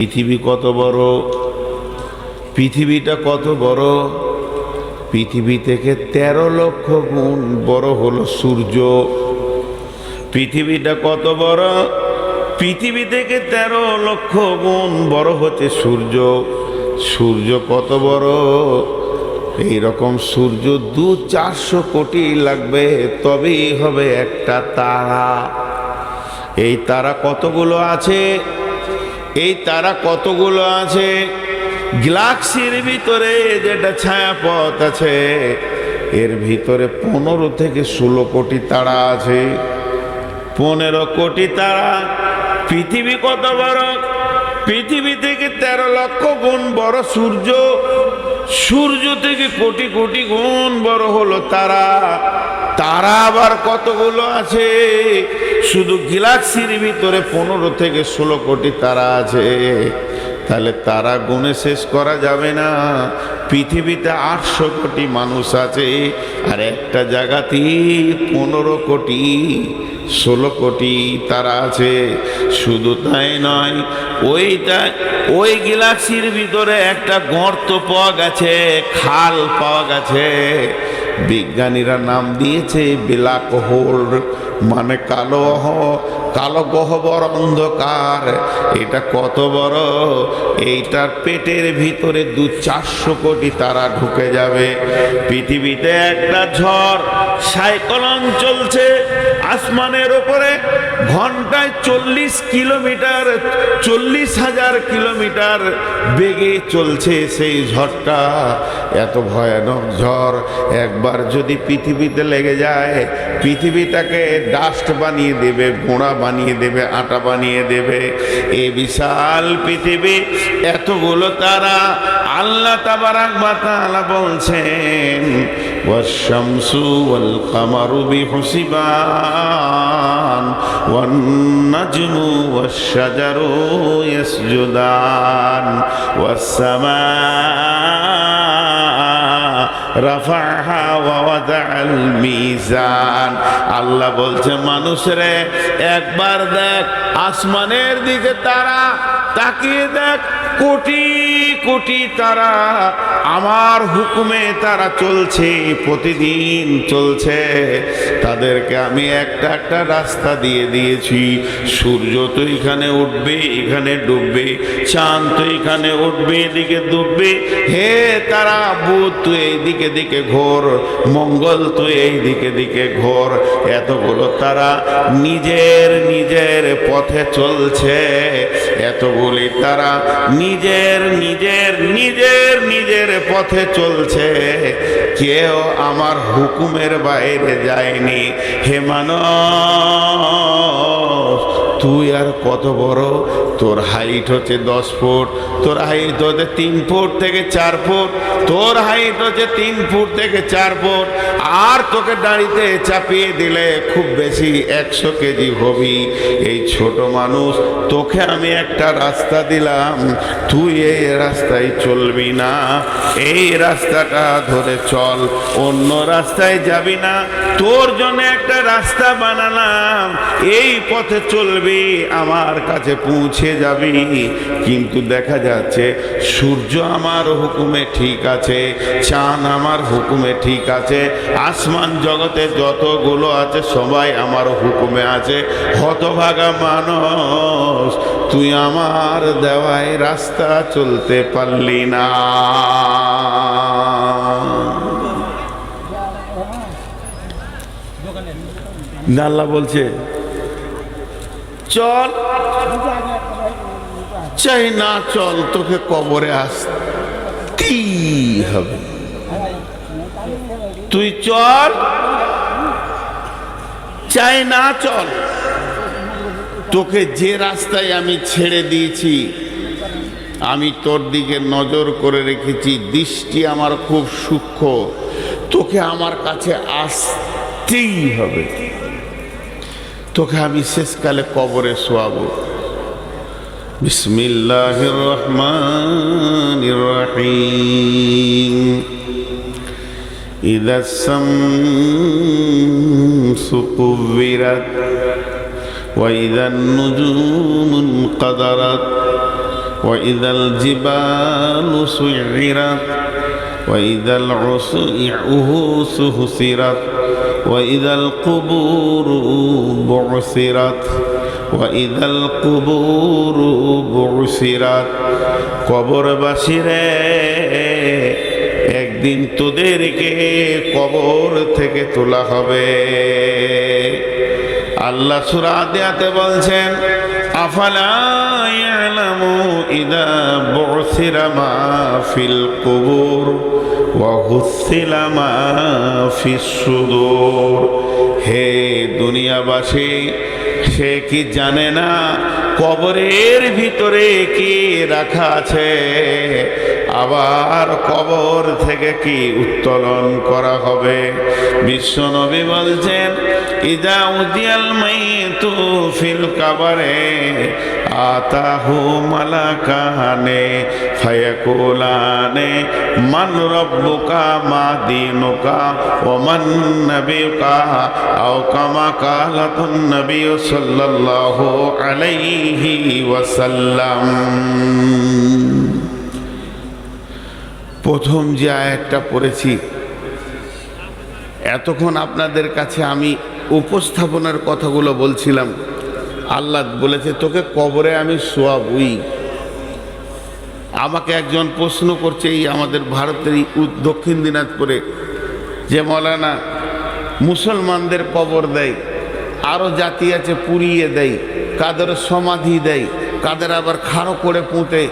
পৃথিবী কত বড়, পৃথিবীটা কত বড়। পৃথিবী থেকে 13 লক্ষ গুণ বড় হলো সূর্য। পৃথিবীটা কত বড়, পৃথিবী থেকে 13 লক্ষ গুণ বড় হচ্ছে সূর্য। সূর্য কত বড়, এইরকম সূর্য 200-400 কোটি লাগবে তবেই হবে একটা তারা। এই তারা কতগুলো আছে, এই তারা কতগুলো আছে, গ্যালাক্সির ভিতরে যেটা ছায়াপথ আছে এর ভিতরে 15 থেকে 16 কোটি তারা আছে। 15 কোটি তারা। পৃথিবী কত বড়, পৃথিবী থেকে 13 লক্ষ গুণ বড় সূর্য। সূর্য থেকে কোটি কোটি গুণ বড় হলো তারা। তারা আবার কতগুলো আছে, শুধু গ্যালাক্সির ভিতরে 15 থেকে 16 কোটি তারা আছে। তাহলে তারা গুণে শেষ করা যাবে না। পৃথিবীতে 800 কোটি মানুষ আছে, আর একটা জায়গাতেই 15 কোটি 16 কোটি তারা আছে। শুধু তাই নয়, ওই গ্যালাক্সির ভিতরে একটা গর্ত পাওয়া গেছে, খাল পাওয়া গেছে। বিজ্ঞানীরা নাম দিয়েছে ব্ল্যাক হোল, মানে কালো গহ্বর, অন্ধকার। এটা কত বড়, এইটার পেটের ভিতরে 200-400 কোটি তারা ঢুকে যাবে। পৃথিবীতে একটা ঝড় সাইক্লোন চলছে আসমানের উপরে, ঘন্টায় 40 কিলোমিটার, 40,000 কিলোমিটার বেগে চলছে সেই ঝড়টা। এত ভয়ানক ঝড় একবার যদি পৃথিবীতে লেগে যায়, পৃথিবীটাকে ডাস্ট বানিয়ে দেবে, গোড়া বানিয়ে দেবে, আটা বানিয়ে দেবে। এই বিশাল পৃথিবী, এতগুলো তারা। আল্লাহ তাবারাক ওয়া তাআলা বলছেন, ওয়াশ-শামসু ওয়াল কামারু বিহুসবান ওয়ান নাজমু ওয়াশ-শাজারু ইয়াসজুদান ওয়াস-সামা রাফাহা ওয়া ওয়াদাআল মিজান। আল্লাহ বলছে, মানুষরে একবার দেখ আসমানের দিকে, তারা তাকিয়ে দেখ, কোটি কোটি তারা আমার হুকুমে তারা চলছে, প্রতিদিন চলছে। তাদেরকে আমি একটা একটা রাস্তা দিয়ে দিয়েছি। সূর্য তো এখানে উঠবে, এখানে ডুববে, চাঁদ তো এখানে উঠবে, এদিকে ডুববে। হে তারা, বুধ তুই এইদিকে দিকে ঘোর, মঙ্গল তুই এই দিকে দিকে ঘোর। এতগুলো তারা নিজের নিজের পথে চলছে। এতগুলি তারা নিজের নিজের নিজের নিজের পথে চলছে, কেউ আমার হুকুমের বাইরে যায়নি। হে মানুষ, তুই আর কত বড়, তোর হাইট হচ্ছে 10 ফুট, তোর হাইট হচ্ছে 3 ফুট থেকে 4 ফুট, তোর হাইট হচ্ছে 3 ফুট থেকে 4 ফুট। আর তোকে দাঁড়িতে চাপিয়ে দিলে খুব বেশি 100 কেজি হবি। এই ছোট মানুষ, তোকে আমি একটা রাস্তা দিলাম, তুই এই রাস্তায় চলবি না, এই রাস্তাটা ধরে চল, অন্য রাস্তায় যাবি না। তোর জন্য একটা রাস্তা বানালাম, এই পথে চলবি, আমার কাছে পৌঁছে যাবি। কিন্তু দেখা যাচ্ছে সূর্য আমার হুকুমে ঠিক আছে, চাঁদ আমার হুকুমে ঠিক আছে, আসমান জগতে যতগুলো আছে সবাই আমার হুকুমে আছে। হতভাগা মানুষ, তুই আমার দেওয়ায় রাস্তা চলতে পারলি না। আল্লাহ বলছে, চল, চাই না চল, তোকে কবরে আসতেই হবে। তুই চল, চাই না চল, তোকে যে রাস্তায় আমি ছেড়ে দিয়েছি, আমি তোর দিকে নজর করে রেখেছি, দৃষ্টি আমার খুব সূক্ষ্ম, তোকে আমার কাছে আসতেই হবে। তোকে আমি শেষকালে কবরে শোয়াবো। বিসমিল্লাহির রহমানির রহিম। ইযাস শামসু কুব্বিরাত ওয়া ইযান নুজুমু انقدرت وإذا الجبال سيرت وإذا العصوص حصرت وإذا القبور بعثرت وإذا القبور بعثرت কবরবাসীরে একদিন তোদেরকে কবর থেকে তোলা হবে। আল্লাহ সূরা আদিয়াতে বলছেন আফালা ইয়ালামু ইযা বু'সিরা মা ফিল কুবুর ওয়া হুসিলা মা ফিস সুদূর। হে দুনিয়াবাসী, সে কি জানে না কবরের ভিতরে কি রাখা আছে, আবার কবর থেকে কি উত্তোলন করা হবে। বিশ্বনবী বলছেন ইদা উদিয়াল মাইতু ফিল কবরে আতাহু মালাকানে ফায়াকুলানে মান রাব্বুকা মা দীনুকা ওয়া মান নাবিয়ুকা আও কামা কালাতুন নবী সাল্লাল্লাহু আলাইহি ওয়াসাল্লাম। প্রথম যে আয়াতটা পড়েছি, এতক্ষণ আপনাদের কাছে আমি উপস্থাপনার কথাগুলো বলছিলাম। আল্লাহ বলেছে তোকে কবরে আমি শোয়াবই। আমাকে একজন প্রশ্ন করছে, এই আমাদের ভারতের দক্ষিণ দিনাজপুরে, যে মৌলানা মুসলমানদের কবর দেয়, আরও জাতি আছে পুড়িয়ে দেয়, কাদের সমাধি দেয়, কাদের আবার খাড়ো করে পুঁতে,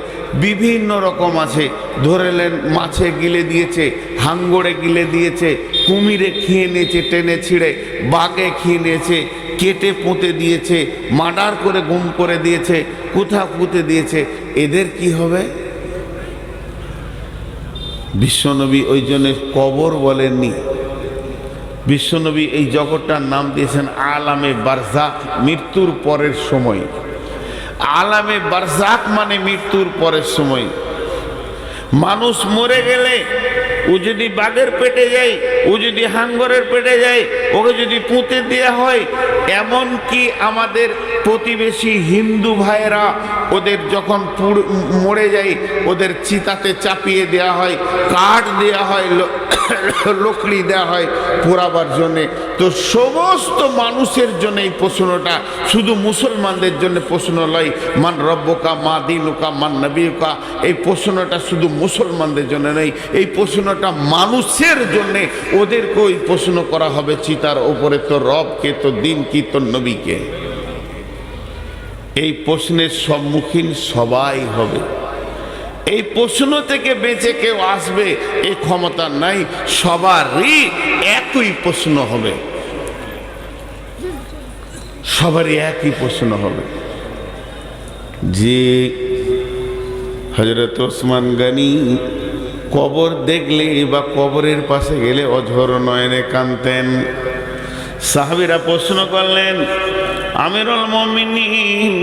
বিভিন্ন রকম আছে। ধরেলেন মাছে গিলে দিয়েছে, হাঙ্গড়ে গিলে দিয়েছে, কুমিরে খেয়ে নিয়েছে টেনে ছিঁড়ে, বাঘে খেয়ে নিয়েছে, কেটে পুঁতে দিয়েছে, মার্ডার করে গুম করে দিয়েছে, কোথা পুঁতে দিয়েছে। এদের কি হবে? বিশ্বনবী ওই জন্য কবর বলেননি। বিশ্বনবী এই জগৎটার নাম দিয়েছেন আলামে বারজাক, মৃত্যুর পরের সময়। আলামে বারজাক মানে মৃত্যুর পরের সময়। মানুষ মরে গেলে ও যদি বাঘের পেটে যায়, ও যদি হাঙ্গরের পেটে যায়, ওকে যদি পুঁতে দেওয়া হয়, এমন কি আমাদের প্রতিবেশী হিন্দু ভাইয়েরা ওদের যখন মরে যায় ওদের চিতাতে চাপিয়ে দেওয়া হয়, কাঠ দেওয়া হয়, লকড়ি দেওয়া হয় পোড়াবার জন্যে। তো সমস্ত মানুষের জন্য এই প্রশ্নটা, শুধু মুসলমানদের জন্য প্রশ্ন নয়। মান রব্বুকা মা দীনুকা মান নবিয়ুকা, এই প্রশ্নটা শুধু মুসলমানদের জন্য নেই, এই প্রশ্নটা মানুষের জন্যে। ওদেরকে ওই প্রশ্ন করা হবে চিতার ওপরে, তো রব কে, তো দিন কি, তো নবী কে। এই প্রশ্নের সম্মুখীন সবাই হবে। এই প্রশ্ন থেকে বেঁচে কেউ আসবে এই ক্ষমতা নাই। সবারই একই প্রশ্ন হবে, সবারই একই প্রশ্ন হবে। যে হযরত ওসমান গনি কবর দেখলে বা কবরের পাশে গেলে অঝর নয়নে কাঁদতেন। সাহাবীরা প্রশ্ন করলেন, আমিরুল মুমিনিন,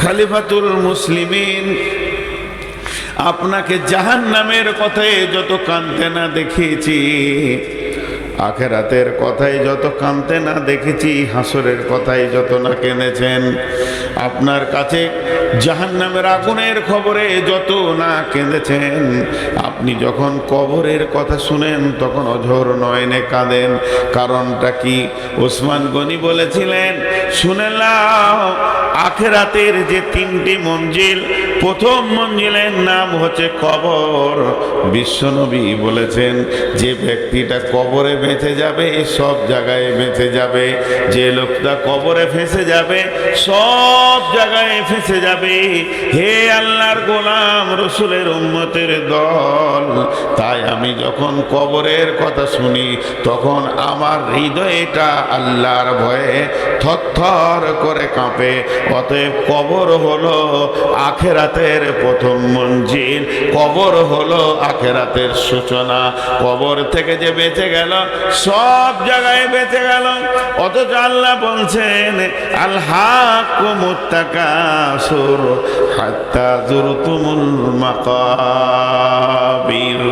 খলিফাতুল মুসলিমিন, আপনাকে জাহান্নামের কথায় যত কাঁদতে না দেখেছি, আখিরাতের কথায় যত কাঁদতে না দেখেছি, হাসরের কথায় যত না কেঁদেছেন, আপনার কাছে জাহান্নামের আগুনের খবরে যত না কেঁদেছেন, আপনি যখন কবরের কথা শুনেন তখন অঝর নয়নে কাঁদেন। কারণটা কি? ওসমান গনি বলেছিলেন, শুনে নাও, আখিরাতের যে তিনটি মঞ্জিল, প্রথম মঞ্জিলের নাম হচ্ছে কবর। বিশ্বনবী বলেছেন, যে ব্যক্তিটা কবরে বেঁচে যাবে সব জায়গায় বেঁচে যাবে, যে লোকটা কবরে ফেঁসে যাবে সব জায়গায় ফেঁসে যাবে। হে আল্লাহর গোলাম, রসুলের উম্মতের দল, তাই আমি যখন কবরের কথা শুনি তখন আমার হৃদয়টা আল্লাহর ভয়ে থরথর করে কাঁপে। অতএব কবর হলো আখিরাতের প্রথম মঞ্জিল, কবর হলো আখিরাতের সূচনা। কবর থেকে যে বেঁচে গেল সব জায়গায় বেঁচে গেল। অথচ আল্লাহ বলছেন, আল হাকুমুত তাকাসুর হাত্তা যুরতুমুল মাকাবির।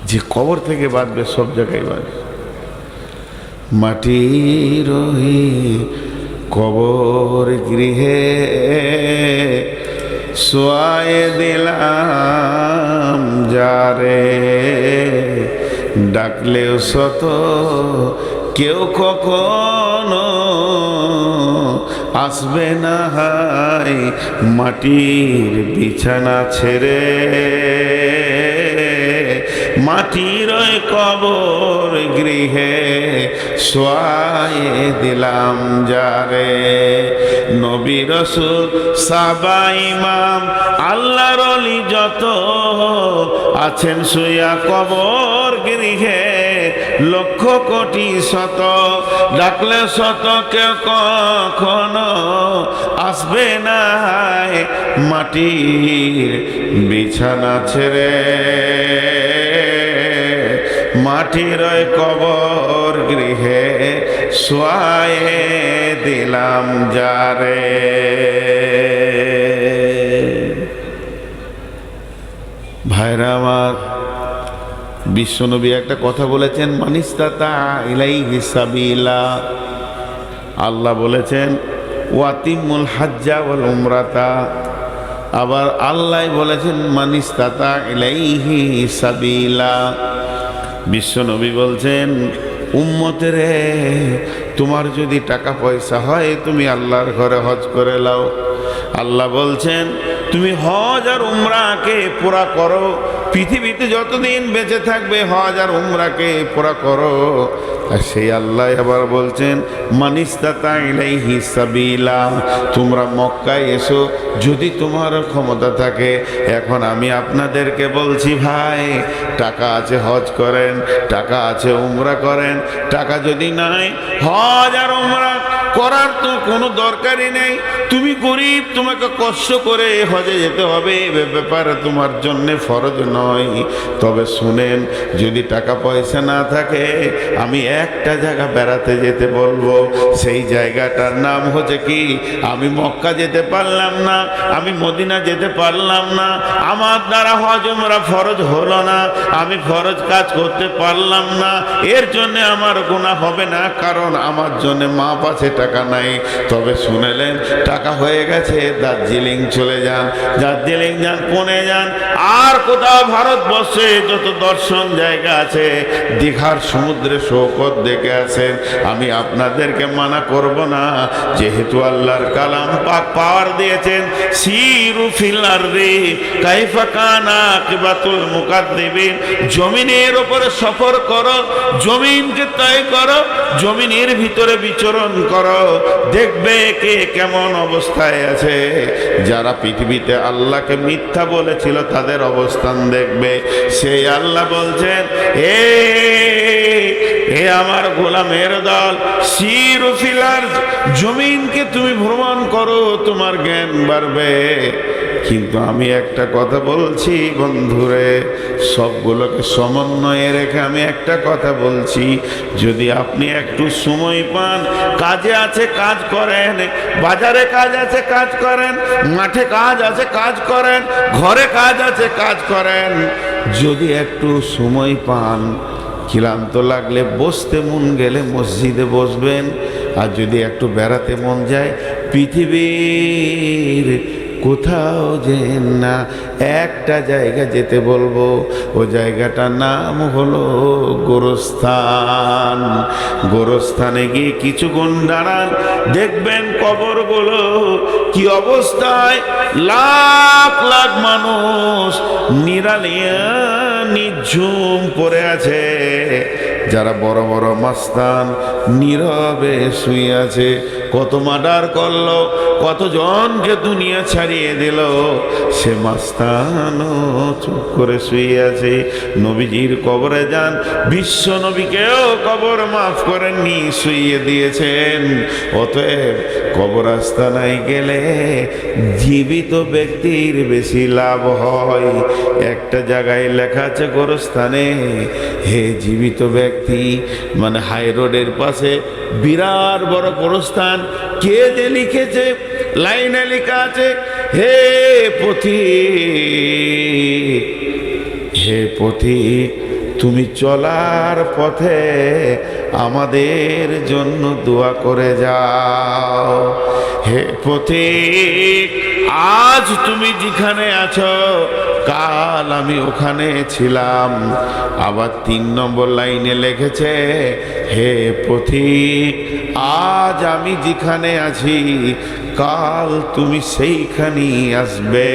যে কবর থেকে বাঁচবে সব জায়গায় বাঁচবে। মাটির কবর গৃহে শোয়ায়ে দিলাম যারে, ডাকলেও শত কেউ কখনো আসবে না হায় মাটির বিছানা ছেড়ে, মাটির ওই কবর গৃহে শোয়ায়ে দিলাম যারে। নবী রাসূল সাহাবা ইমাম আল্লাহর ওলি যত আছেন শুয়া কবর গৃহে, লক্ষ কোটি শত ডাকলে শত কেউ কখনো আসবে না মাটির বিছানা ছেড়ে, মাটির ওই কবর গৃহে শোয়ায়ে দিলাম যারে। ভাইরা আমার, বিশ্বনবী একটা কথা বলেছেন, মানিস্তাতা ইলাইহি সাবিলা। আল্লাহ বলেছেন ওয়াতিমুল হাজ্জা ওয়াল উমরাতা। আবার আল্লাহ বলেছেন মানিস্তাতা ইলাইহি সাবিলা। বিশ্বনবী বলছেন উম্মতেরে, তোমার যদি টাকা পয়সা হয় তুমি আল্লাহর ঘরে হজ করে লাও। আল্লাহ বলছেন তুমি হজ আর উমরাকে পুরা করো, পৃথিবীতে যতদিন বেঁচে থাকবে হজ আর উমরাকে পুরা করো। আর সেই আল্লাহ আবার বলছেন মানিস্তাতা ইলাইহি সাবিলা, তোমরা মক্কায় এসো যদি তোমার ক্ষমতা থাকে। এখন আমি আপনাদেরকে বলছি ভাই, টাকা আছে হজ করেন, টাকা আছে উমরা করেন, টাকা যদি নাই হজ আর উমরা করার তো কোনো দরকারই নেই। তুমি গরিব, তোমাকে কষ্ট করে হজে যেতে হবে, এ ব্যাপারে তোমার জন্য ফরজ নয়। তবে শুনেন, যদি টাকা পয়সা না থাকে আমি একটা জায়গা বেড়াতে যেতে বলবো। সেই জায়গাটার নাম হচ্ছে কি, আমি মক্কা যেতে পারলাম না, আমি মদিনা যেতে পারলাম না, আমার দ্বারা হজ উমরা ফরজ হলো না, আমি ফরজ কাজ করতে পারলাম না, এর জন্য আমার গুনাহ হবে না, কারণ আমার জন্য মাপ আছে, টাকা নাই। তবে শুনেলেন টাকা হয়ে গেছে, দার্জিলিং চলে যান, দার্জিলিং যান, পুনে যান, আর কোথাও ভারতবর্ষে যত দর্শন জায়গা আছে, দীঘার সমুদ্রে সৈকত দেখে আসেন। আমি আপনাদেরকে মানা করব না, যেহেতু আল্লাহর কালাম পাক পাওয়ার দিয়েছেন, সিরু ফিল আরদি কাইফা কানা আকিবাতুল মুকাদ্দিবিন, জমিনের উপরে সফর করো, জমিনকে তয় করো, জমিনের ভিতরে বিচরণ করো, দেখবে কে কেমন অবস্থায় আছে। যারা পৃথিবীতে আল্লাহকে মিথ্যা বলেছিল তাদের অবস্থান দেখবে। সেই আল্লাহ বলছেন এ আমার গোলামের দল, সিরু ফিল আরদ, জমিনকে তুমি ভ্রমণ করো, তোমার জ্ঞান বাড়বে। কিন্তু আমি একটা কথা বলছি বন্ধুরে, সবগুলোকে সমন্বয়ে রেখে আমি একটা কথা বলছি, যদি আপনি একটু সময় পান, কাজে আছে কাজ করেন, বাজারে কাজ আছে কাজ করেন, মাঠে কাজ আছে কাজ করেন, ঘরে কাজ আছে কাজ করেন। যদি একটু সময় পান, ক্লান্ত লাগলে বসতে মন গেলে মসজিদে বসবেন। আর যদি একটু বেড়াতে মন যায়, পৃথিবীর কোথাও যেন না, একটা জায়গা যেতে বলবো, ও জায়গাটার নাম হলো গোরস্থান। গোরস্থানে গিয়ে কিছুক্ষণ দাঁড়ান, দেখবেন কবরগুলো কি অবস্থায়, লাখ লাখ মানুষ নিরালিয়া নিঝুম পড়ে আছে। যারা বড় বড় মাস্তান নীরবে শুয়ে আছে, কত মার্ডার করলো, কতজনকে দুনিয়া ছাড়িয়ে দিল, সে মাস্তানও চুপ করে শুয়ে আছে। নবীজির কবরে যান, বিশ্ব নবীকেও কবর মাফ করেননি, শুইয়ে দিয়েছেন। অতএব কবরস্থানায় গেলে জীবিত ব্যক্তির বেশি লাভ হয়। একটা জায়গায় লেখা আছে গোরস্থানে, হে জীবিত ব্যক্তি, মানে হাই রোডের পাশে বিরাট বড় গোরস্থান, কে যে লিখেছে, লাইনে লেখা আছে, হে পথিক, হে পথিক, তুমি চলার পথে আমাদের জন্য দোয়া করে যাও। হে পথিক, আজ তুমি যেখানে আছো কাল আমি ওখানে ছিলাম। আবার 3 নম্বর লাইনে লিখেছে, হে পথিক, আজ আমি যেখানে আছি কাল তুমি সেইখানেই আসবে।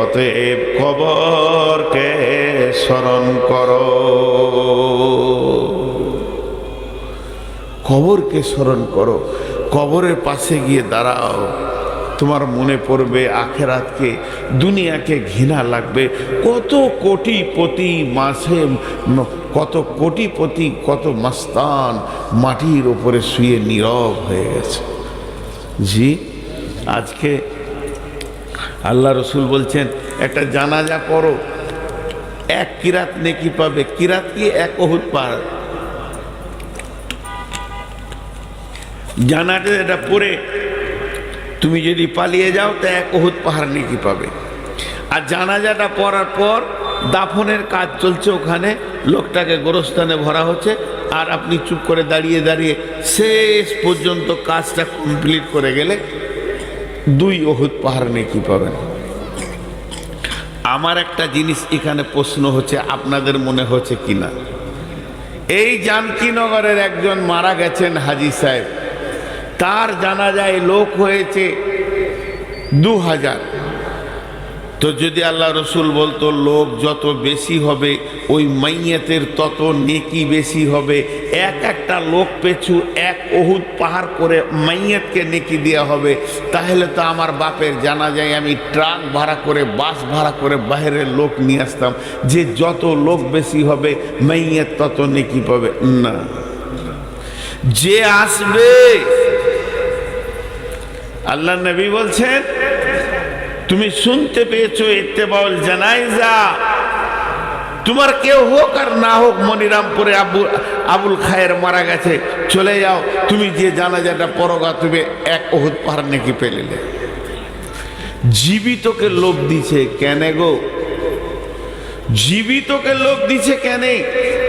অতএব কবরকে স্মরণ করো, কবরকে স্মরণ করো। কবরের পাশে গিয়ে দাঁড়াও, তোমার মনে পড়বে আখেরাতকে, দুনিয়াকে ঘৃণা লাগবে। কত কোটিপতি মাসে, কত কোটিপতি, কত মাস্তান মাটির ওপরে শুয়ে নীরব হয়ে গেছে। জি, আজকে আল্লাহ রসুল বলছেন একটা জানাজা করো, 1 কিরাত নেকি পাবে। কিরাত কি? 1 উহুদ পাহাড়। জানাজা এটা পড়ে তুমি যদি পালিয়ে যাও তা 1 উহুদ পাহাড় নেকি পাবে। আর জানাজাটা পড়ার পর দাফনের কাজ চলছে, ওখানে লোকটাকে গোরস্থানে ভরা হচ্ছে, আর আপনি চুপ করে দাঁড়িয়ে দাঁড়িয়ে শেষ পর্যন্ত কাজটা কমপ্লিট করে গেলে 2 উহুদ পাহাড় নেকি পাবেন। আমার একটা জিনিস এখানে প্রশ্ন হচ্ছে, আপনাদের মনে হচ্ছে কিনা, এই জানকীনগরের একজন মারা গেছেন হাজী সাহেব, তার জানাজায় লোক হয়েছে 2000। তো যদি আল্লাহ রসুল বলতো লোক যত বেশি হবে ওই মাইয়াতের তত নেকি বেশি হবে, একটা লোক পেছু 1 উহুদ পাহাড় করে মাইয়াতকে নেকি দেওয়া হবে, তাহলে তো আমার বাপের জানাজায় আমি ট্রাক ভাড়া করে, বাস ভাড়া করে বাইরের লোক নিয়ে আসতাম, যে যত লোক বেশি হবে মাইয়াত তত নেকি পাবে না। যে আসবে, আল্লাহ নবী বলছেন, তুমি শুনতে পেয়েছো ইত্তেবাউল জানাইজা, তোমার কেউ হোক আর না হোক, মনিরামপুরে আবুল খায়ের মারা গেছে, চলে যাও, তুমি যে জানাজাটা পরগা তুমি 1 উহুদ পাহাড় নেকি পেলে। জীবিতকে লোভ দিছে কেন গো? জীবিতকে লোভ দিছে কেন?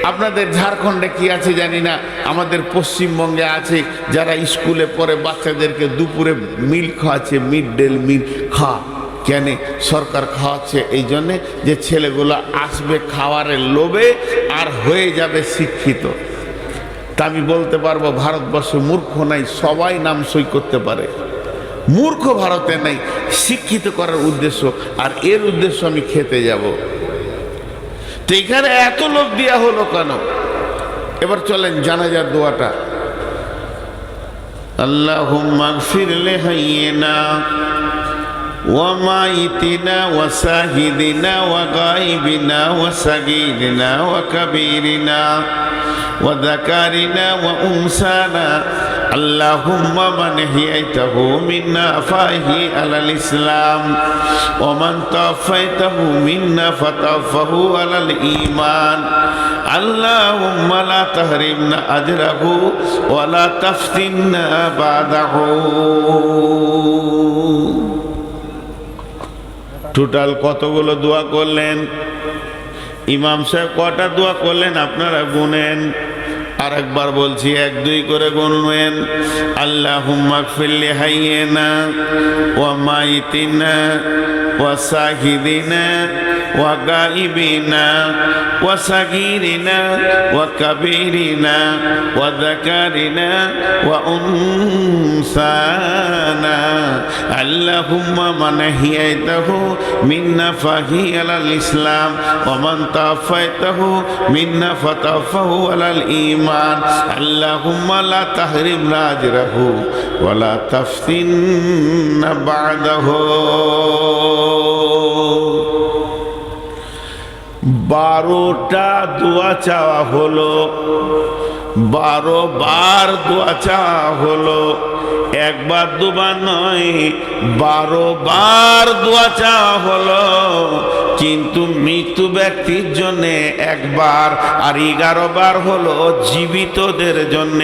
আপনাদের ঝাড়খণ্ডে কি আছে জানি না, আমাদের পশ্চিমবঙ্গে আছে, যারা স্কুলে পড়ে বাচ্চাদেরকে দুপুরে মিল খাওয়াচ্ছে, মিড ডে মিল খা। কেন সরকার খাওয়াচ্ছে? এই জন্যে যে ছেলেগুলো আসবে খাওয়ারের লোভে আর হয়ে যাবে শিক্ষিত। তা আমি বলতে পারবো ভারতবর্ষে মূর্খ নাই, সবাই নাম সই করতে পারে। মূর্খ ভারতে নাই, শিক্ষিত করার উদ্দেশ্য, আর এর উদ্দেশ্য আমি খেতে যাব। তো এখানে এত লোভ দেওয়া হলো কেন? এবার চলেন জানাজার দোয়াটা। আল্লাহুম্মা গফির লিহাইয়িনা ওয়া মাইতিনা ওয়া শাহিদিনা ওয়া গায়বিনা ওয়া সাগীরিনা ওয়া কাবীরিনা ওয়া যাকারিনা ওয়া উনসানা। আল্লাহুম্মা মান হিয়াইতাহু মিন্না ফাহি আলাল ইসলাম ওয়া মান তাওফাইতাহু মিন্না ফাতাওফাহু আলাল ঈমান। আল্লাহুম্মা লা তাহরিমনা আজরাহু ওয়া লা তাফতিননা বাদাহু। টোটাল কতগুলো দোয়া করলেন? ইমাম সাহেব কটা দোয়া করলেন আপনারা গুনেন। আর একবার বলছি, 1 2 করে গুনবেন। আল্লাহুম্মা গফির লিহাইয়িনা ওয়া মাইতিনা ওয়া শাহিদিনা ওয়া গায়বিনা ওয়া সাগীরিনা ওয়া কাবীরিনা ওয়া যাকারিনা ওয়া উনসানা। আল্লাহুম্মা মান হিয়াইতাহু মিন্না ফাহি আলাল ইসলাম ওয়া মান তাওফাইতাহু মিন্না ফাতাওফাহু আলাল ঈমান। আল্লাহুম্মা লা তাহরিমনা আজরাহু ওয়া লা তাফতিননা বা'দাহু। 12টা দোয়া চাওয়া হলো, 12 বার দোয়া চাওয়া হলো। একবার দুবার নয়, 12 বার দোয়া চাওয়া হলো, কিন্তু মৃত্যু ব্যক্তির জন্য একবার, আর 11 বার হলো জীবিতদের জন্য,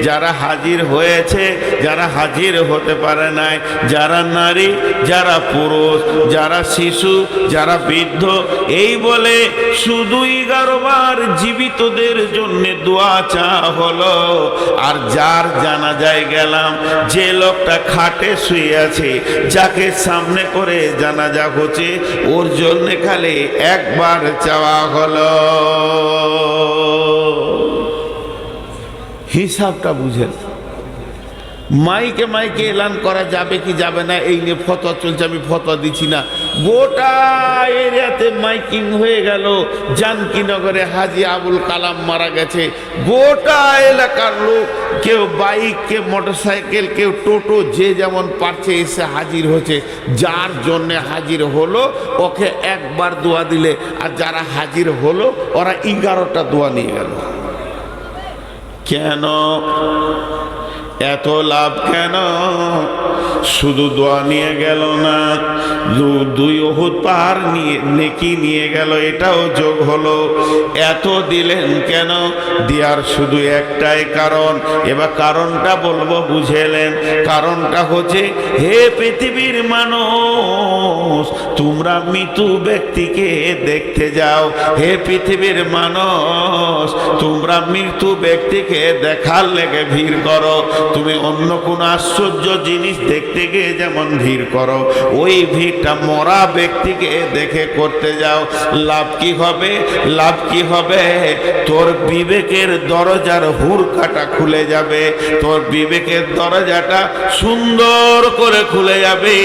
যারা হাজির হয়েছে, যারা হাজির হতে পারে নাই, যারা নারী, যারা পুরুষ, যারা শিশু, যারা বৃদ্ধ, এই বলে শুধু 11 বার জীবিতদের জন্য দোয়া চাওয়া হলো। আর যার জানাজায় গেলাম, যে লোকটা খাটে শুয়ে আছে, যাকে সামনে করে জানাজা হচ্ছে, ওর জন্য খালি একবার চাওয়া হলো। হিসাবটা বুঝেন। মাইকে মাইকে এলান করা যাবে কি যাবে না এই নিয়ে ফতোয়া চলছে, আমি ফতোয়া দিচ্ছি না। গোটা এরিয়াতে মাইকিং হয়ে গেল, জানকীনগরে হাজী আবুল কালাম মারা গেছে, গোটা এলাকার লোক, কেউ বাইক, কেউ মোটরসাইকেল, কেউ টোটো, যে যেমন পারছে এসে হাজির হচ্ছে। যার জন্যে হাজির হলো ওকে একবার দোয়া দিলে, আর যারা হাজির হলো ওরা 11টা দোয়া নিয়ে গেল। কেন এত লাভ? কেন শুধু দোয়া নিয়ে গেল না, 2 উহুদ পাহাড় নিয়ে নেকি নিয়ে গেল, এটাও যোগ হলো। এত দিলেন কেন? দেওয়ার শুধু একটাই কারণ, এবার কারণটা বলবো, বুঝেলেন? কারণটা হচ্ছে, হে পৃথিবীর মানুষ, তোমরা মৃত্যু ব্যক্তিকে দেখতে যাও। হে পৃথিবীর মানুষ, তোমরা মৃত্যু ব্যক্তিকে দেখার লেগে ভিড় করো। তুমি অন্য কোন আশ্চর্য জিনিস দেখতে গিয়ে যেমন ভিড় করো, ওই ভিড়টা মরা ব্যক্তিকে দেখে করতে যাও। লাভ কি হবে? লাভ কি হবে? তোর বিবেকের দরজার হুড়কাটা খুলে যাবে, তোর বিবেকের দরজাটা সুন্দর করে খুলে যাবে,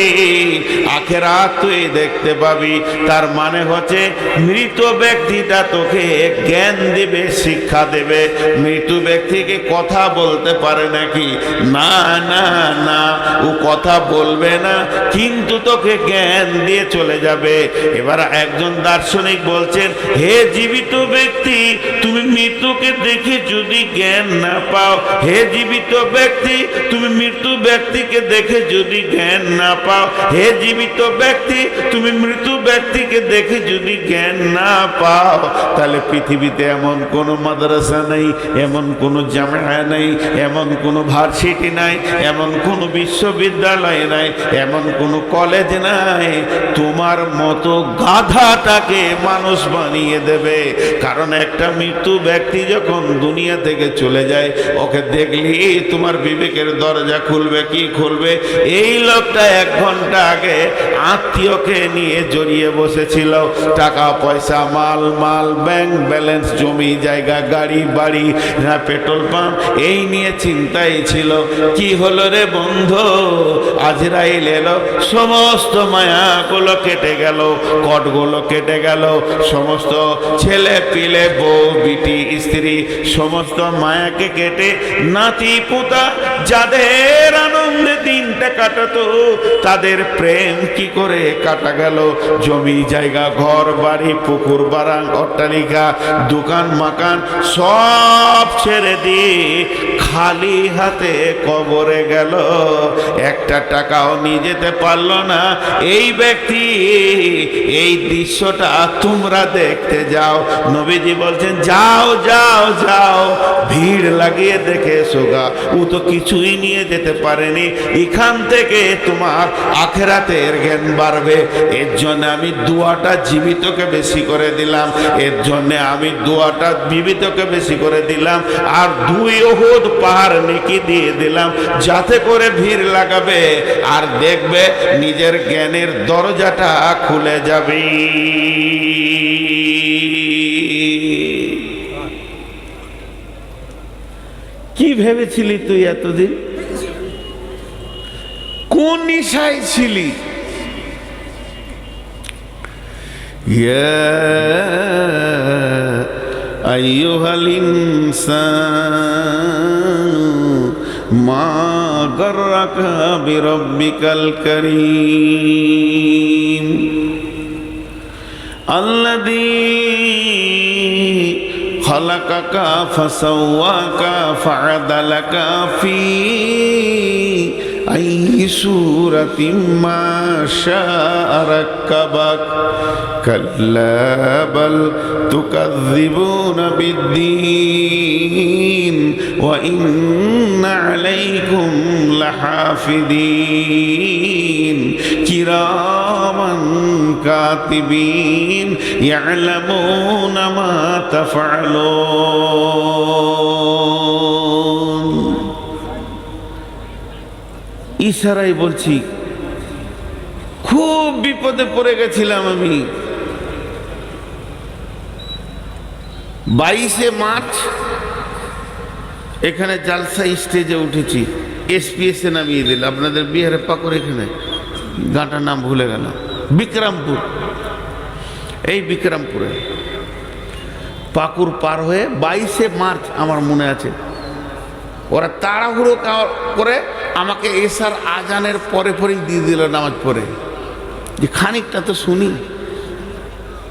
আখিরাত তুই দেখতে পাবি। তার মানে হচ্ছে মৃত ব্যক্তিটা তোকে জ্ঞান দিবে, শিক্ষা দেবে। মৃত ব্যক্তিকে কথা বলতে পারে নাকি? না না না, ও কথা বলবে না, কিন্তু তোকে জ্ঞান দিয়ে চলে যাবে। এবার একজন দার্শনিক বলছেন, হে জীবিত ব্যক্তি, তুমি মৃত্যুকে দেখে যদি জ্ঞান না পাও, হে জীবিত ব্যক্তি, তুমি মৃত্যু ব্যক্তিকে দেখে যদি জ্ঞান না পাও, হে জীবিত ব্যক্তি, তুমি মৃত্যু ব্যক্তিকে দেখে যদি জ্ঞান না পাও, তাহলে পৃথিবীতে এমন কোনো মাদ্রাসা নেই, এমন কোনো জামিয়া নেই, এমন কোনো ভার্সিটি নাই, এমন কোনো বিশ্ববিদ্যালয় নাই, এমন কোনো কলেজ নাই তোমার মতো গাধাটাকে মানুষ বানিয়ে দেবে। কারণ একটা মৃত্যু ব্যক্তি যখন দুনিয়া থেকে চলে যায়, ওকে দেখলি তোমার বিবেকের দরজা খুলবে কি খুলবে? এই লোকটা 1 ঘন্টা আগে আত্মীয়কে নিয়ে জড়িয়ে বসেছিল, টাকা পয়সা, মাল মাল, ব্যাংক ব্যালেন্স, জমি জায়গা, গাড়ি বাড়ি, পেট্রোল পাম্প, এই নিয়ে চিন্তাই ছিল। কি হলো রে বন্ধু? আজরাইল এলো, সমস্ত মায়াগুলো কেটে গেল, কটগুলো কেটে গেল, সমস্ত ছেলে পিলে, বউ বিটি স্ত্রী, সমস্ত মায়াকে কেটে নাতি পুতা যাদের আনন্দে দিনটা কাটাতো, তাদের প্রেম কি করে কাটা গেল? জমি জায়গা, ঘর বাড়ি, পুকুর বারাং, অট্টালিকা, দোকান মাকান সব ছেড়ে দিয়ে খালি হাতে কবরে গেল, একটা টাকাও নিয়ে যেতে পারলো না। এই ব্যক্তি, এই দৃশ্যটা তোমরা দেখতে যাও। নবীজি বলছেন, যাও যাও যাও, ভিড় লাগিয়ে দেখে এসোগা, ও তো কিছুই নিয়ে যেতে পারেনি। এখান থেকে তোমার আখিরাতের জ্ঞান বাড়বে। এর জন্য আমি দোয়াটা জীবিতকে বেশি করে দিলাম, এর জন্য আমি দোয়াটা জীবিতকে বেশি করে দিলাম, আর 2 উহুদ পাহাড় নেকি দিয়ে দিলাম, যাতে করে ভিড় লাগাবে আর দেখবে নিজের জ্ঞানের দরজাটা খুলে যাবে। কি ভেবেছিলি তুই এতদিন? কোন নিশায় ছিলি? ইয়া আইয়ুহাল ইনসানু মা গাররাকা বিরাব্বিকাল কারীম আল্লাযী খালাকাকা ফাসাওয়াকা ফাআদালাকা ফি أي سورة ما شاء ركبك كلا بل تكذبون بالدين وإن عليكم لحافظين كراما كاتبين يعلمون ما تفعلون ইশারায় বলছি খুব বিপদে পড়ে গেছিলাম আমি 22শে মার্চ এখানে জালসা স্টেজে উঠেছি এসপিএসে নামিয়ে দিল আপনাদের বিহারে পাকুর এখানে গাঁটার নাম ভুলে গেল বিক্রমপুর এই বিক্রমপুরে পাকুর পার হয়ে 22শে মার্চ আমার মনে আছে ওরা তাড়াহুড়ো করে আমাকে এসার আজানের পরে পরেই দিয়ে দিল নামাজ পড়ে যে খানিকটা তো শুনি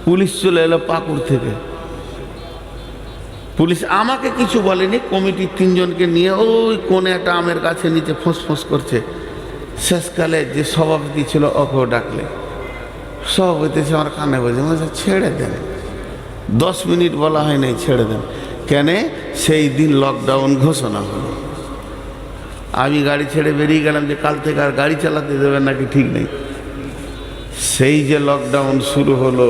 পুলিশ চলে এলো পাকুড় থেকে পুলিশ আমাকে কিছু বলেনি কমিটির 3 জনকে নিয়ে ওই কোণে একটা আমের গাছে নিচে ফোঁস করছে শেষকালে যে সভাপতি ছিল ওকেও ডাকলে সভাপতি এসে আমার কানে বলছে ছেড়ে দেন 10 মিনিট বলা হয় নাই ছেড়ে দেন কেন সেই দিন লকডাউন ঘোষণা হলো আমি গাড়ি ছেড়ে বেরিয়ে গেলাম যে কাল থেকে আর গাড়ি চালাতে দেবেন নাকি ঠিক নেই সেই যে লকডাউন শুরু হলো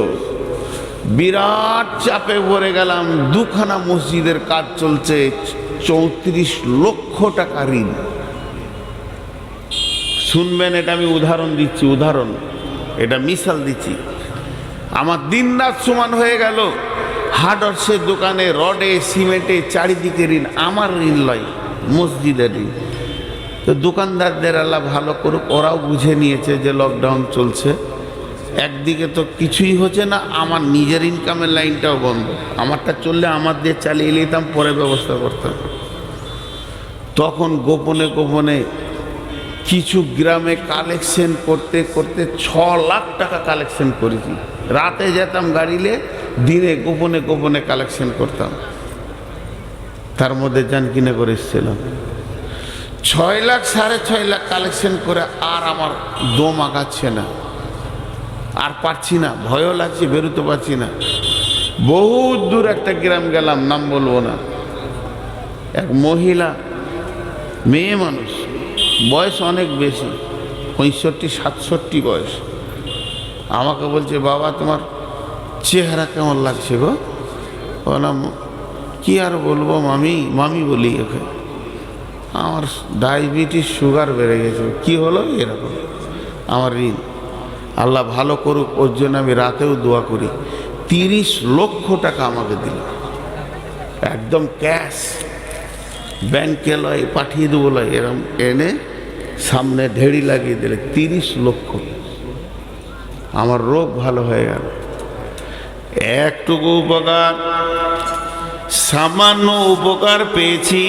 বিরাট চাপে পড়ে গেলাম দুখানা মসজিদের কাজ চলছে 34 লক্ষ টাকা ঋণ শুনবেন এটা আমি উদাহরণ দিচ্ছি এটা মিসাল দিচ্ছি আমার দিন রাত সমান হয়ে গেল হার্ডওয়্যার্সের দোকানে রডে সিমেন্টে চারিদিকে ঋণ আমার ঋণ লয় মসজিদের ঋণ তো দোকানদারদের আল্লাহ ভালো করুক ওরাও বুঝে নিয়েছে যে লকডাউন চলছে একদিকে তো কিছুই হচ্ছে না আমার নিজের ইনকামের লাইনটাও বন্ধ আমারটা চললে আমার দিয়ে চালিয়ে নিতাম পরে ব্যবস্থা করতাম তখন গোপনে কিছু গ্রামে কালেকশন করতে 6 লাখ টাকা কালেকশন করেছি রাতে যেতাম গাড়িলে দিনে গোপনে কালেকশন করতাম তার মধ্যে যান কিনে করে এসেছিলাম 6 লাখ 6.5 লাখ কালেকশন করে আর আমার দম আগাচ্ছে না আর পারছি না ভয়ও লাগছে বেরোতে পারছি না বহুত দূর একটা গ্রাম গেলাম নাম বলবো না এক মহিলা মেয়ে মানুষ বয়স অনেক বেশি 65-67 বয়স আমাকে বলছে বাবা তোমার চেহারা কেমন লাগছে গো বললাম কি আর বলবো মামি বলি ওকে আমার ডায়াবেটিস সুগার বেড়ে গেছে কি হলো এরকম আমার ঋণ আল্লাহ ভালো করুক ওর জন্য আমি রাতেও দোয়া করি 30 লক্ষ টাকা আমাকে দিল একদম ক্যাশ ব্যাংকে লয় পাঠিয়ে দেবো লয় এরকম এনে সামনে ঢেড়ি লাগিয়ে দিলে 30 লক্ষ আমার রোগ ভালো হয়ে গেল একটুকু উপকার সামান্য উপকার পেয়েছি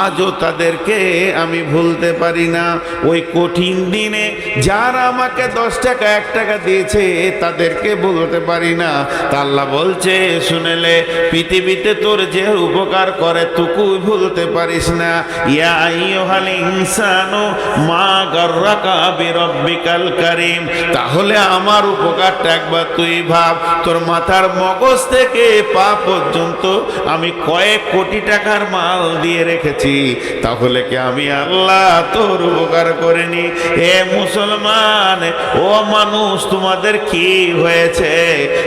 আজও তাদেরকে আমি ভুলতে পারি না ওই কঠিন দিনে যারা আমাকে 10 টাকা 1 টাকা দিয়েছে তাদেরকে ভুলতে পারি না তা আল্লাহ বলছে শুনেলে পৃথিবীতে তোর যে উপকার করে তুকুই ভুলতে পারিস না ইয়া আইয়ুহাল ইনসানু মা গাররাকা বিরাব্বিকাল কারীম তাহলে আমার উপকারটা একবার তুই ভাব তোর মাথার মগজ থেকে পা পর্যন্ত আমি কয়েক কোটি টাকার মাল দিয়ে রেখেছি তাহলে কি আমি আল্লাহ তোর উপকার করিনি এ মুসলমান ও মানুষ তোমাদের কি হয়েছে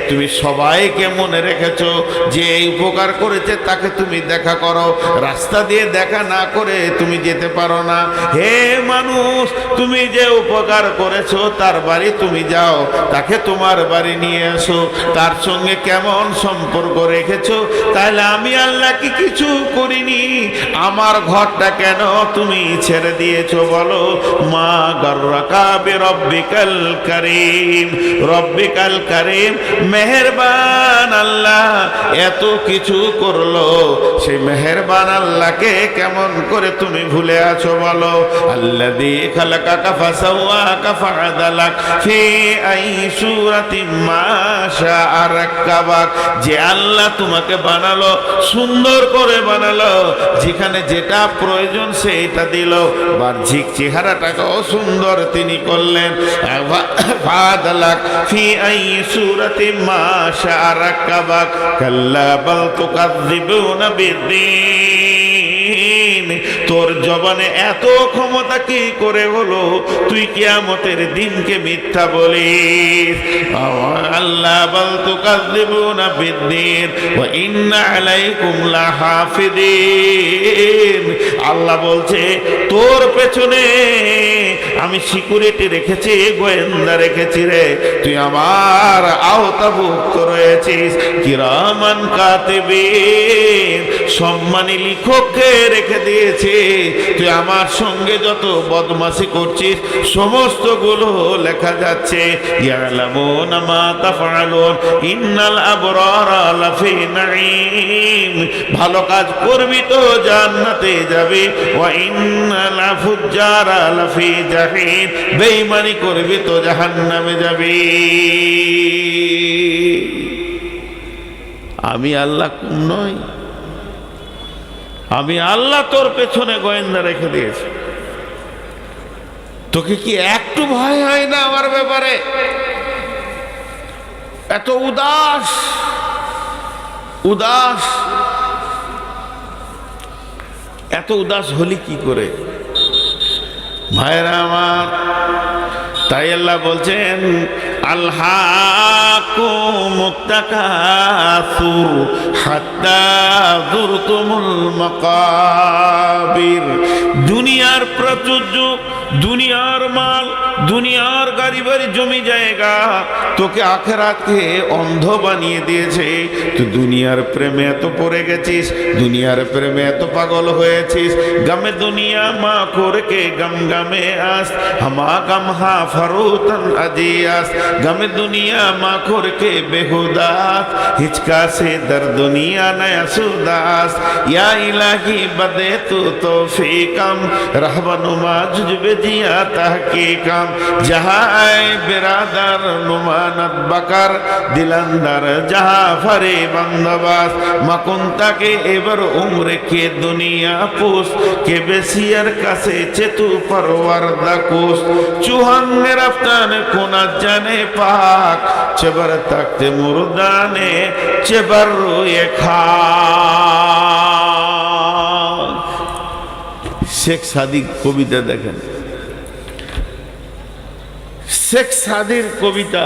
তুমি সবাইকে মনে রেখেছো যে এই উপকার করেছে তাকে তুমি দেখা করো রাস্তা দিয়ে দেখা না করে তুমি যেতে পারো না হে মানুষ তুমি যে উপকার করেছো তার বাড়ি তুমি যাও তাকে তোমার বাড়ি নিয়ে এসো তার সঙ্গে কেমন সম্পর্ক রেখেছো তাহলে আমি আল্লাহ কি কিছু করিনি আমার ঘরটা কেন তুমি ছেড়ে দিয়েছো বলো মা গাররাকা বিরাব্বিকাল কারীম রব্বিকাল কারীম মেহেরবান আল্লাহ এত কিছু করলো সেই মেহেরবান আল্লাহকে কেমন করে তুমি ভুলে আছো বলো আল্লাযী খালাকাকা ফাসাওয়াকা ফাআদালাক ফি আই সূরাতিন মা শাআ রাক্কাবাক যে আল্লাহ তোমাকে বানালো, সুন্দর করে বানালো, যেখানে যেটা প্রয়োজন সেটা দিল, বাহ্যিক চেহারাটাকেও সুন্দর তিনি করলেন। ফাদালাক ফি আই সূরাতিন মা শাআ রাক্কাবাক কাল্লা বাল তুকাযযিবুনা বিদ্দীন। তোর জবানে এত ক্ষমতা কি করে হলো তুই কিয়ামতের দিনকে মিথ্যা বলিস? আল্লাহ বাল তুকাযযিবুনা বিদ্দীন ওয়া ইন্না আলাইকুম লাহাফিদিন। আল্লাহ বলছে তোর পেছনে আমি সিকিউরিটি রেখেছি, গোয়েন্দা রেখেছি রে, তুই আমার আওতাভুক্ত রয়েছিস। কিরামান কাতিবিন, সম্মানী লিখককে রেখে দিয়েছে, তুই আমার সঙ্গে যত বদমাশি করছিস সমস্ত গুলো লেখা যাচ্ছে। ইয়ালামুনা মা তাফআলুন ইন্নাল আবরারা লাফি নাঈম। ভালো কাজ করবি তো জান্নাতে যাবি, ওয়া ইন্নাল ফুজ্জারা লাফি জাহিম। বেঈমানি করবি তো জাহান্নামে যাবি। আমি আল্লাহ কম নই? আমি আল্লাহ তোর পেছনে গোয়েন্দা রেখে দিয়েছি। তোকে কি একটু ভয় হয় না আমার ব্যাপারে? এত উদাস উদাস, এত উদাস হলি কি করে ভাইরা আমার? তাই আল্লাহ বলছেন আলহাকুমুত তাকাসুর হাত্তা যুরতুমুল মাকাবির। দুনিয়ার প্রাচুর্য, দুনিয়ার মাল, দুনিয়ার গাড়ি বাড়ি, জমি জায়গা তোকে আখিরাতকে অন্ধ বানিয়ে দিয়েছে। তুই দুনিয়ার প্রেমে এত পড়ে গেছিস, দুনিয়ার প্রেমে এত পাগল হয়েছিস। গামে দুনিয়া মা করকে গম গামে আস, হামা গম হা ফারুতন আজিয়াস। গামে দুনিয়া মা করকে বেহুদাস, হিচকা সে দর দুনিয়া নয়া সুদাস। ইয়া ইলাহি বদে তু তৌফিকম, रहबनुमा जुजबे जिया तहकीकम। जहाँ आए बिरादर नुमानत बकर, दिलंदर जहाँ फरे बंदोबस्त। मकुंता के एबर उम्र के दुनिया पुस, के बेसियर कसे चेतु परवर दकुस। चूहंगे रफ्तान कुना जाने पाक, चबर तख्ते मुर्दाने चबर रोए खा। শেখ সাদির কবিতা দেখেন, শেখ সাদির কবিতা।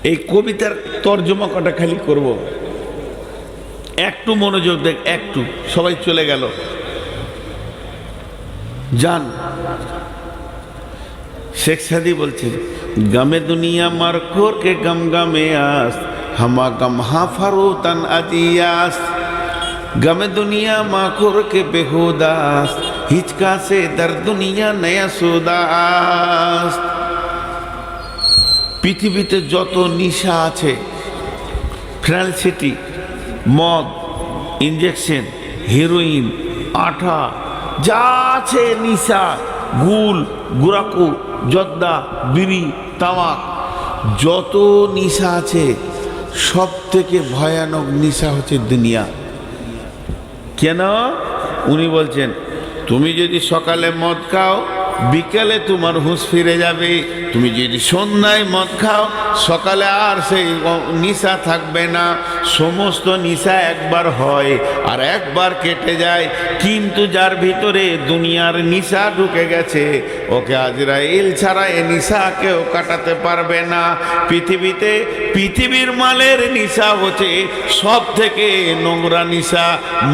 এই কবিতার তর্জমা কটা খালি করব, একটু মনোযোগ দেখ, একটু। সবাই চলে গেল, যান। শেখ সাদি বলছেন গামে দুনিয়া মার করকে গম গামে আস, হামা গম হা ফারুতন আজিয়াস। গমে দুনিয়া মা করকে বেহুদাস, হিচকা সে দর দুনিয়া নয়া সুদাস। পৃথিবীতে যত নিশা আছে, ফ্রান্সিটি, মদ, ইনজেকশন, হেরোইন, আঠা, যা আছে নিশা, গুল, গুরাকু, জর্দা, বিড়ি, তামাক, যত নিশা আছে সব থেকে ভয়ানক নিশা হচ্ছে দুনিয়া। কেন? উনি বলছেন তুমি যদি সকালে মদ খাও, বিকেলে তোমার হুঁশ ফিরে যাবে। তুমি যদি সন্ধ্যায় মদ খাও, সকালে আর সেই নিশা থাকবে না। সমস্ত নিশা একবার হয় আর একবার কেটে যায়, কিন্তু যার ভিতরে দুনিয়ার নিশা ঢুকে গেছে, ওকে আজরাইল ছাড়া এ নিশা কেউ কাটাতে পারবে না। পৃথিবীতে পৃথিবীর মালের নিশা হচ্ছে সব থেকে নোংরা নিশা।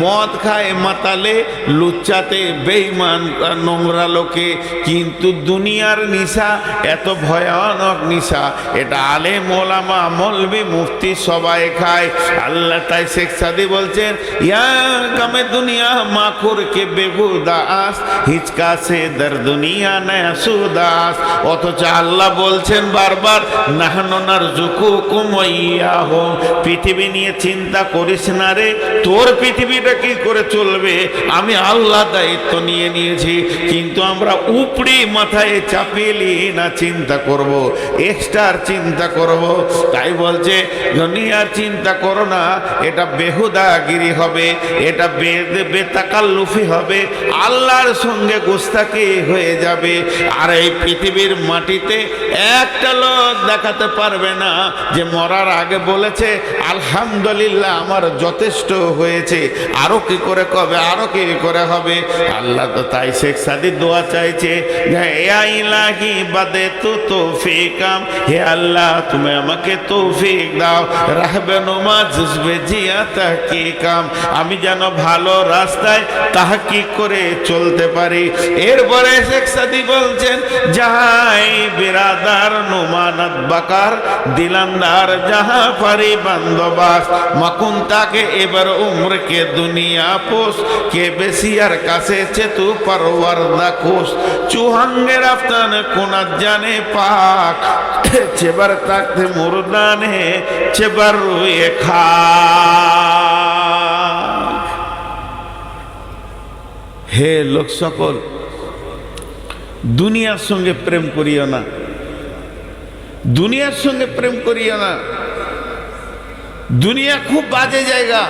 মদ খায় মাতালে, লুচ্চাতে বেঈমান নোংরা লোকে, কিন্তু দুনিয়ার নিশা এত ভয়ানক নিশা, এটা আলেম ওলামা মৌলবি মুফতি সবাই খায়। আল্লাহ তাই শেখ সাদি বলছেন, ইয়া গামে দুনিয়া মাখুর কে বেহুদাস, হিচকা সে দর দুনিয়া নয়া সুদাস। অথচ আল্লাহ বলছেন বারবার, নাহনু নারযুকুকুম ওয়া ইয়াহুম, পৃথিবী নিয়ে চিন্তা করিস না রে, তোর পৃথিবীটা কি করে চলবে আমি আল্লাহ দায়িত্ব নিয়ে নিয়েছি। কিন্তু আমরা উপরি মাথায় চাপিয়ে না চিন্তা করব, এক্সট্রার চিন্তা করব। তাই বলছে দুনিয়ার চিন্তা করো না, এটা বেহুদাগিরি হবে, এটা বেতাকাল্লুফি হবে, আল্লাহর সঙ্গে গোস্তাকি হয়ে যাবে। আর এই পৃথিবীর মাটিতে একটা লোক দেখাতে পারবে না যে মরার আগে বলেছে আলহামদুলিল্লাহ আমার যথেষ্ট হয়েছে, আরো কি করে কবে, আরো কি করে হবে। আল্লাহ তো তাই শেখ সাদি দোয়া চাইছে, ইয়া ইলাহি বাদে তু তৌফিকাম, হে আল্লাহ তুমি আমাকে তৌফিক দাও, রাহবে নুমা জুজবে জিয়া তাহকিকাম, আমি যেন ভালো রাস্তায় তাহকিক করে চলতে পারি। এরপরে শেখ সাদি বলছেন, যাহাই বিরাদার নুমানাত বাকার, দিলান্দার যাহা পারি বান্দবাস, মাকুন তাকে এবার উম্র কে দুনিয়া পোষ, কে বেশিয়ার কাছে চেতু পারওয়ার দাকুস, চুহাঙ্গে রাফতান কোনাত জানে পাক, চেবার তাকতে মুরদানে চেবার রুয়ে খা। হে লোক সকল, দুনিয়ার সঙ্গে প্রেম করিও না, দুনিয়ার সঙ্গে প্রেম করিও না। দুনিয়া খুব বাজে জায়গা।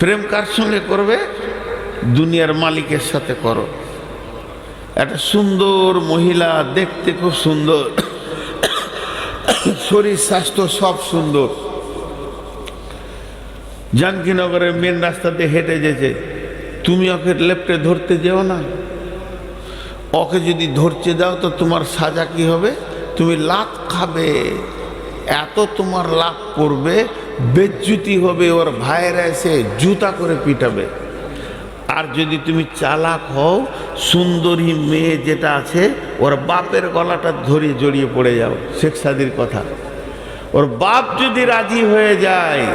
প্রেম কার সঙ্গে করবে? দুনিয়ার মালিকের সাথে করো। একটা সুন্দর মহিলা, দেখতে খুব সুন্দর, শরীর স্বাস্থ্য সব সুন্দর, জানকীনগরের মেন রাস্তাতে হেঁটে যেছে, তুমি ওকে লেপটে ধরতে যেও না। ওকে যদি ধরতে যাও তো তোমার সাজা কি হবে? তুমি লাত খাবে, এত তোমার লাভ পড়বে, বেজ্জুতি হবে, ওর ভাইয়েরা এসে জুতা করে পিটাবে। আর যদি তুমি চালাক হও, সুন্দরী মেয়ে যেটা আছে ওর বাপের গলাটা ধরে জড়িয়ে পড়ে যাও। শেখ সাদির কথা, ওর বাপ যদি রাজি হয়ে যায়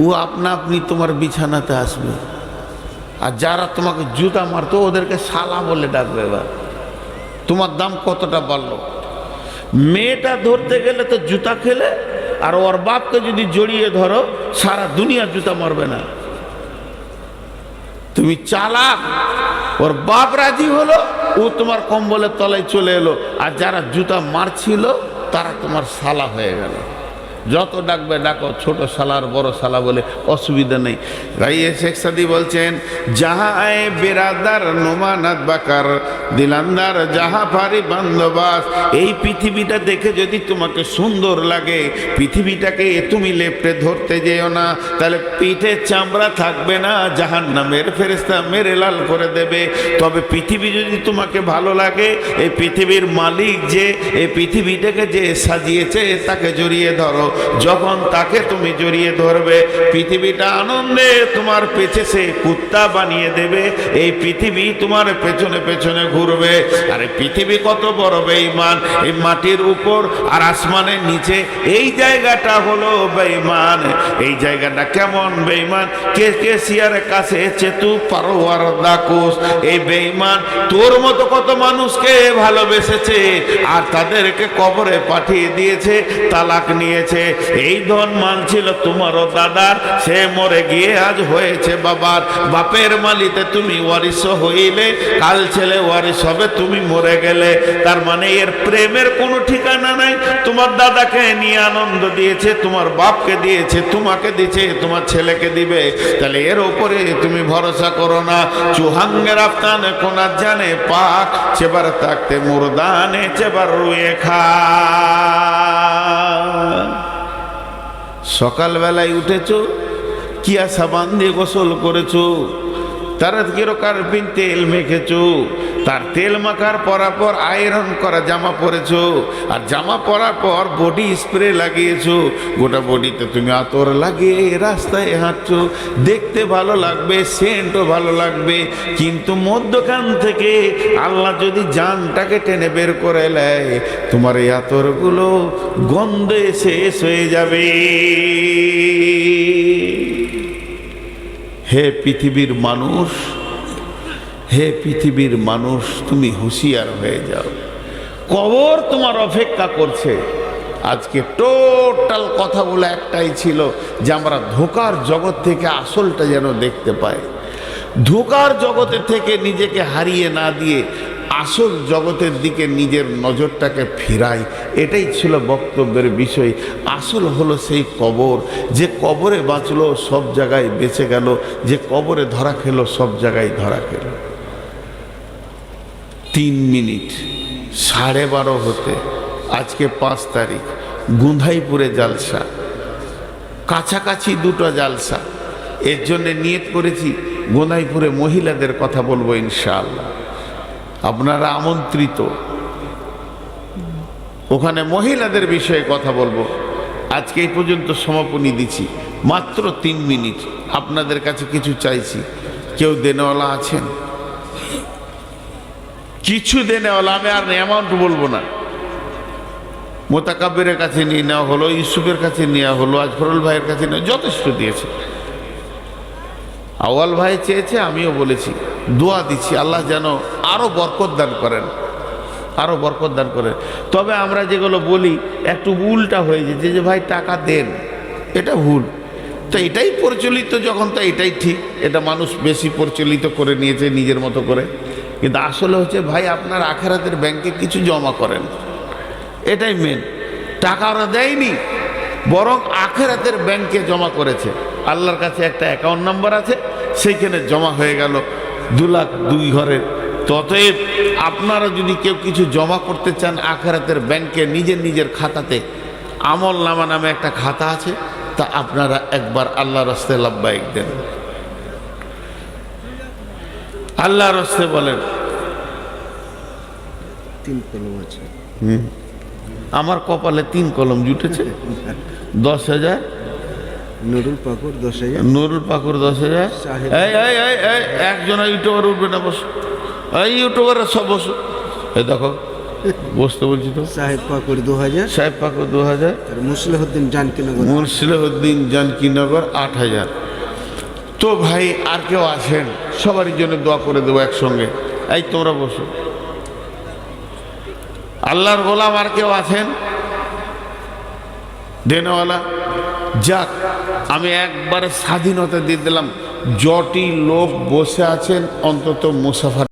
ও আপনা আপনি তোমার বিছানাতে আসবে। আর যারা তোমাকে জুতা মারতো ওদেরকে শালা বলে ডাকবে। এবার তোমার দাম কতটা বাড়লো। মেয়েটা ধরতে গেলে তো জুতা খেলে, আর ওর বাপকে যদি জড়িয়ে ধরো সারা দুনিয়া জুতা মারবে না। তুমি চালাক, ওর বাপ রাজি হলো, ও তোমার কম্বলের তলায় চলে এলো, আর যারা জুতা মারছিল তারা তোমার শালা হয়ে গেল। যত ডাকবে ডাকো, ছোট শালার বড় শালা বলে অসুবিধা নেই। রাইয়ে শেখ সাদি বলছেন, যাহায় বেরাদার নোমানাত বাকার, দিলান্দার যাহা পারি বান্দবাস। এই পৃথিবীটা দেখে যদি তোমাকে সুন্দর লাগে, পৃথিবীটাকে তুমি লেপটে ধরতে যেও না, তাহলে পিঠে চামড়া থাকবে না, জাহান্নামের ফেরেশতা মেরে লাল করে দেবে। তবে পৃথিবী যদি তোমাকে ভালো লাগে, এই পৃথিবীর মালিক যে এই পৃথিবীটাকে যে সাজিয়েছে তাকে জড়িয়ে ধরো। যখন তাকে তুমি জড়িয়ে ধরবে, পৃথিবীটা আনন্দে তোমার পেছনে কুত্তা বানিয়ে দেবে। এই পৃথিবী তোমার পেছনে পেছনে ঘুরবে। আরে পৃথিবী কত বড় বেঈমান! এই মাটির উপর আর আসমানের নিচে এই জায়গাটা হলো বেঈমান। এই জায়গাটা কেমন বেঈমান? কেসিয়ারের কাছে চেতু পারোয়ার দাকুস। এই বেঈমান তোর মতো কত মানুষকে ভালোবেসেছে আর তাদেরকে কবরে পাঠিয়ে দিয়েছে, তালাক নিয়েছে। এই ধন মান ছিল তোমারও দাদার, সে মরে গিয়ে আজ হয়েছে বাবার। বাপের মালিতে তুমি ওয়ারিস হইলে, কাল ছেলে ওয়ারিস হবে তুমি মরে গেলে। তার মানে এর প্রেমের কোনো ঠিকানা নাই। তোমার দাদাকে নিয়ে আনন্দ দিয়েছে, তোমার বাপকে দিয়েছে, তোমাকে দিয়েছে, তোমার ছেলেকে দিবে। তাহলে এর উপরে তুমি ভরসা করো না। চুহাঙ্গের আফতানে কোনার জানে পাক, চেবার থাকতে মুরদানে চেবার রুয়ে খা। সকালবেলায় উঠেছো, কিয়া সাবান দিয়ে গোসল করেছো, তারা কার্পিন তেল মেখেছো, তার তেল মাখার পর আয়রন করা জামা পরেছো, আর জামা পরার পর বডি স্প্রে লাগিয়েছো, গোটা বডিতে তুমি আতর লাগিয়ে রাস্তায় হাঁটছো, দেখতে ভালো লাগবে, সেন্টও ভালো লাগবে, কিন্তু মধ্যখান থেকে আল্লাহ যদি জানটাকে টেনে বের করে নেয়, তোমার এই আতরগুলো গন্ধে শেষ হয়ে যাবে। হে পৃথিবীর মানুষ, হে পৃথিবীর মানুষ, তুমি হুঁশিয়ার হয়ে যাও, কবর তোমার অপেক্ষা করছে। আজকে টোটাল কথাগুলো একটাই ছিল যে আমরা ধোঁকার জগৎ থেকে আসলটা যেন দেখতে পাই, ধোঁকার জগতের থেকে নিজেকে হারিয়ে না দিয়ে আসল জগতের দিকে নিজের নজরটাকে ফিরাই। এটাই ছিল বক্তব্যের বিষয়। আসল হলো সেই কবর, যে কবরে বাঁচলো সব জায়গায় বেঁচে গেল, যে কবরে ধরা খেলো সব জায়গায় ধরা খেলো। 3 মিনিট 12:30 হতে আজকে 5 তারিখ, গুন্ধাইপুরে জালসা, কাছাকাছি 2টো জালসা। এর জন্যে নিয়ত করেছি গুন্ধাইপুরে মহিলাদের কথা বলবো ইনশাআল্লাহ, আপনারা আমন্ত্রিত। ওখানে মহিলাদের বিষয়ে কথা বলবো। আজকে এই পর্যন্ত সমাপনী দিচ্ছি, মাত্র 3 মিনিট। আপনাদের কাছে কিছু চাইছি, কেউ দেনেওয়ালা আছেন? কিছু দেনেওয়ালা, আমি আর অ্যামাউন্ট বলবো না। মোতাকাব্বিরের কাছে নিয়ে নেওয়া হলো, ইউসুফের কাছে নেওয়া হলো, আজফরুল ভাইয়ের কাছে নেওয়া, যথেষ্ট দিয়েছে। আওয়াল ভাই চেয়েছে, আমিও বলেছি, দোয়া দিচ্ছি আল্লাহ যেন আরো বরকত দান করেন, আরো বরকত দান করেন। তবে আমরা যেগুলো বলি একটু উল্টা হয়ে যেতে, যে ভাই টাকা দেন, এটা ভুল। তো এটাই প্রচলিত যখন, তো এটাই ঠিক। এটা মানুষ বেশি প্রচলিত করে নিয়েছে নিজের মতো করে। কিন্তু আসলে হচ্ছে ভাই আপনার আখেরাতের ব্যাংকে কিছু জমা করেন, এটাই মেন। টাকা ওরা দেয়নি, বরং আখেরাতের ব্যাংকে জমা করেছে। আল্লাহর কাছে একটা অ্যাকাউন্ট নাম্বার আছে, সেইখানে জমা হয়ে গেল 2 লাখ 2 ঘরের। ততএব আপনারা যদি কেউ কিছু জমা করতে চান আখেরাতের ব্যাংকে, নিজের নিজের খাতাতে আমল নামা নামে একটা খাতা আছে, তা আপনারা একবার আল্লাহর রাস্তায় লাব্বাইক দেন। আল্লাহর রাস্তায় বলেন 3 কলম আছে। আমার কপালে 3 কলম জুটেছে। 10,000 নুরুল পাকুর 10,000, নুরুল পাকুর 10,000। এই একজন ইউটিউবার উঠবে না, বসো। এই ইউটিউবাররা সব বসো, এই দেখো বসতে বলছি তো। সাহেব পাকুর 2000, সাহেব পাকুর 2000, আর মুসলিহুদ্দিন জানকীনগর, মুসলিহুদ্দিন জানকীনগর 8,000। তো ভাই আর কেউ আছেন? সবারই জন্য দোয়া করে দেবো একসঙ্গে। এই তোমরা বসো। আল্লাহর গোলাম আর কেউ আছেন দেনওয়ালা? যাক, আমি একবারে স্বাধীনতা দিয়ে দিলাম। যটি লোক বসে আছেন অন্তত মুসাফা